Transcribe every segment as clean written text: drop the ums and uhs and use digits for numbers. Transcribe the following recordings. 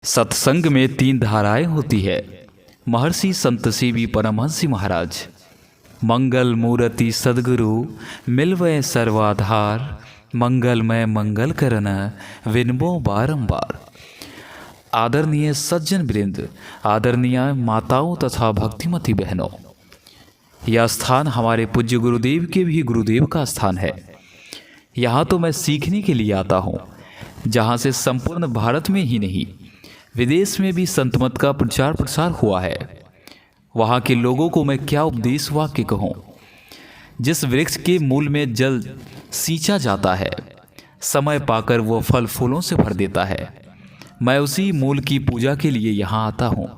सत्संग में 3 धाराएं होती है। महर्षि संत सीवी परमहंस महाराज। मंगल मूर्ति सद्गुरु मिलवे सर्वाधार, मंगलमय मंगल करन विनबो बारंबार। आदरणीय सज्जन वृंद, आदरणीय माताओं तथा भक्तिमती बहनों, यह स्थान हमारे पूज्य गुरुदेव के भी गुरुदेव का स्थान है। यहाँ तो मैं सीखने के लिए आता हूँ, जहाँ से संपूर्ण भारत में ही नहीं विदेश में भी संतमत का प्रचार प्रसार हुआ है। वहाँ के लोगों को मैं क्या उपदेश वाक्य कहूँ। जिस वृक्ष के मूल में जल सींचा जाता है, समय पाकर वो फल फूलों से भर देता है। मैं उसी मूल की पूजा के लिए यहाँ आता हूँ।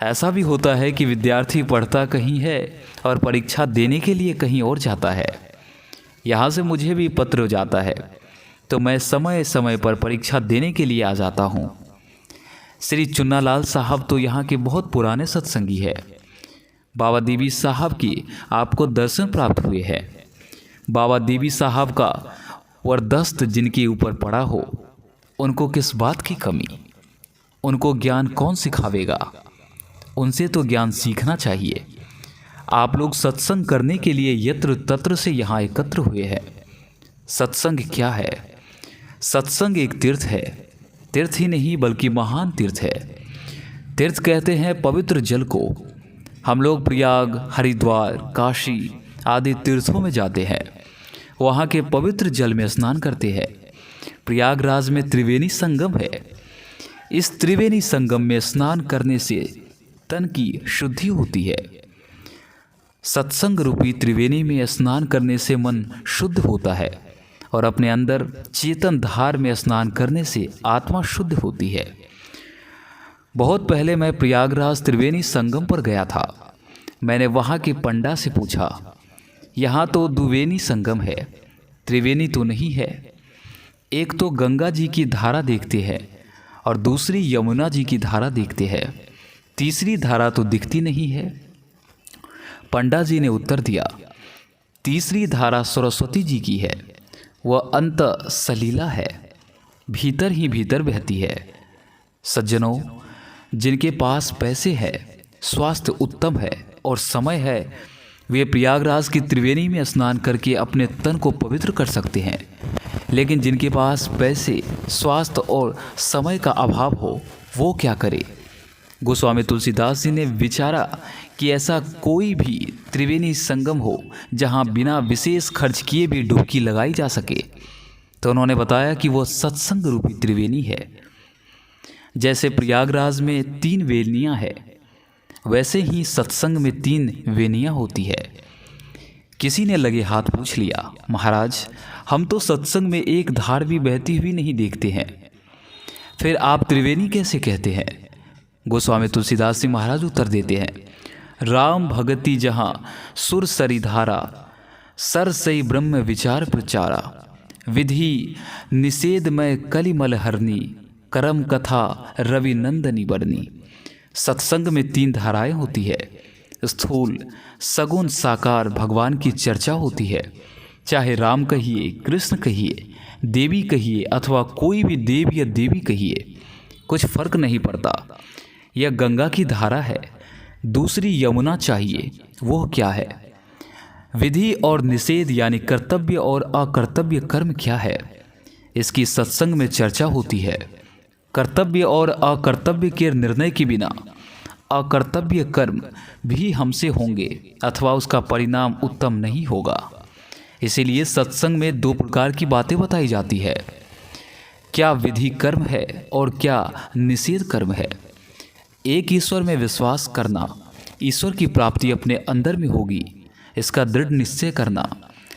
ऐसा भी होता है कि विद्यार्थी पढ़ता कहीं है और परीक्षा देने के लिए कहीं और जाता है। यहाँ से मुझे भी पत्र जाता है, तो मैं समय समय पर परीक्षा देने के लिए आ जाता हूँ। श्री चुन्नालाल साहब तो यहाँ के बहुत पुराने सत्संगी है। बाबा देवी साहब की आपको दर्शन प्राप्त हुए हैं। बाबा देवी साहब का वरदस्त जिनके ऊपर पड़ा हो, उनको किस बात की कमी। उनको ज्ञान कौन सिखावेगा। उनसे तो ज्ञान सीखना चाहिए। आप लोग सत्संग करने के लिए यत्र तत्र से यहाँ एकत्र हुए हैं। सत्संग क्या है? सत्संग एक तीर्थ है। तीर्थ ही नहीं बल्कि महान तीर्थ है। तीर्थ कहते हैं पवित्र जल को। हम लोग प्रयाग, हरिद्वार, काशी आदि तीर्थों में जाते हैं। वहाँ के पवित्र जल में स्नान करते हैं। प्रयागराज में त्रिवेणी संगम है। इस त्रिवेणी संगम में स्नान करने से तन की शुद्धि होती है। सत्संग रूपी त्रिवेणी में स्नान करने से मन शुद्ध होता है और अपने अंदर चेतन धार में स्नान करने से आत्मा शुद्ध होती है। बहुत पहले मैं प्रयागराज त्रिवेणी संगम पर गया था। मैंने वहाँ के पंडा से पूछा, यहाँ तो द्विवेणी संगम है, त्रिवेणी तो नहीं है। एक तो गंगा जी की धारा देखते हैं और दूसरी यमुना जी की धारा देखते हैं, तीसरी धारा तो दिखती नहीं है। पंडा जी ने उत्तर दिया, तीसरी धारा सरस्वती जी की है। वह अंत सलीला है, भीतर ही भीतर बहती है। सज्जनों, जिनके पास पैसे है, स्वास्थ्य उत्तम है और समय है, वे प्रयागराज की त्रिवेणी में स्नान करके अपने तन को पवित्र कर सकते हैं। लेकिन जिनके पास पैसे, स्वास्थ्य और समय का अभाव हो, वो क्या करे? गोस्वामी तुलसीदास जी ने विचारा कि ऐसा कोई भी त्रिवेणी संगम हो जहां बिना विशेष खर्च किए भी डुबकी लगाई जा सके। तो उन्होंने बताया कि वो सत्संग रूपी त्रिवेणी है। जैसे प्रयागराज में 3 वेनियाँ है, वैसे ही सत्संग में 3 वेनियाँ होती है। किसी ने लगे हाथ पूछ लिया, महाराज हम तो सत्संग में एक धार भी बहती हुई नहीं देखते हैं, फिर आप त्रिवेणी कैसे कहते हैं? गोस्वामी तुलसीदास जी महाराज उत्तर देते हैं, राम भगति जहाँ सुर सरी धारा, सर सई ब्रह्म विचार प्रचारा, विधि निषेधमय कलिमल हरनी, करम कथा रवि नंदनी बरनी। सत्संग में 3 धाराएं होती है। स्थूल, सगुण, साकार भगवान की चर्चा होती है। चाहे राम कहिए, कृष्ण कहिए, देवी कहिए अथवा कोई भी देव या देवी कहिए, कुछ फर्क नहीं पड़ता। यह गंगा की धारा है। दूसरी यमुना चाहिए, वो क्या है? विधि और निषेध यानी कर्तव्य और अकर्तव्य कर्म क्या है, इसकी सत्संग में चर्चा होती है। कर्तव्य और अकर्तव्य के निर्णय के बिना अकर्तव्य कर्म भी हमसे होंगे अथवा उसका परिणाम उत्तम नहीं होगा। इसीलिए सत्संग में 2 प्रकार की बातें बताई जाती है। क्या विधि कर्म है और क्या निषेध कर्म है। एक ईश्वर में विश्वास करना, ईश्वर की प्राप्ति अपने अंदर में होगी, इसका दृढ़ निश्चय करना,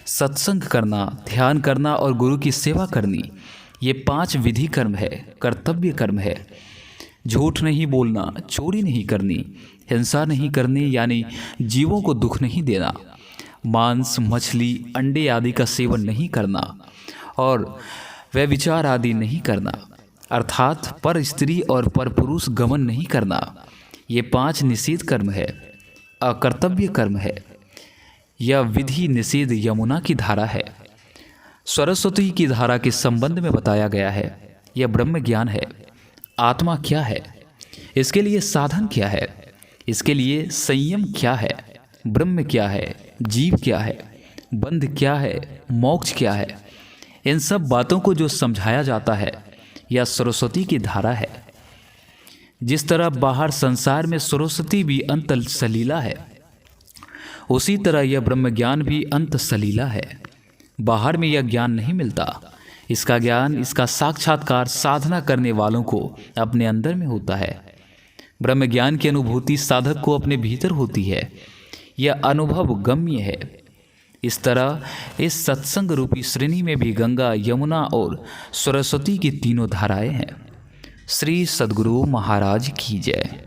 सत्संग करना, ध्यान करना और गुरु की सेवा करनी, ये 5 विधि कर्म है, कर्तव्य कर्म है। झूठ नहीं बोलना, चोरी नहीं करनी, हिंसा नहीं करनी यानी जीवों को दुख नहीं देना, मांस, मछली, अंडे आदि का सेवन नहीं करना और व्यभिचार आदि नहीं करना, अर्थात पर स्त्री और पर पुरुष गमन नहीं करना। ये 5 निषेध कर्म है, अकर्तव्य कर्म है। यह विधि निषेध यमुना की धारा है। सरस्वती की धारा के संबंध में बताया गया है। यह ब्रह्म ज्ञान है। आत्मा क्या है, इसके लिए साधन क्या है, इसके लिए संयम क्या है, ब्रह्म क्या है, जीव क्या है, बंध क्या है, मोक्ष क्या है, इन सब बातों को जो समझाया जाता है यह सरस्वती की धारा है। जिस तरह बाहर संसार में सरस्वती भी अंत सलीला है, उसी तरह यह ब्रह्म ज्ञान भी अंत सलीला है। बाहर में यह ज्ञान नहीं मिलता। इसका ज्ञान, इसका साक्षात्कार साधना करने वालों को अपने अंदर में होता है। ब्रह्म ज्ञान की अनुभूति साधक को अपने भीतर होती है। यह अनुभव गम्य है। इस तरह इस सत्संग रूपी श्रेणी में भी गंगा, यमुना और सरस्वती की तीनों धाराएं हैं। श्री सद्गुरु महाराज की जय।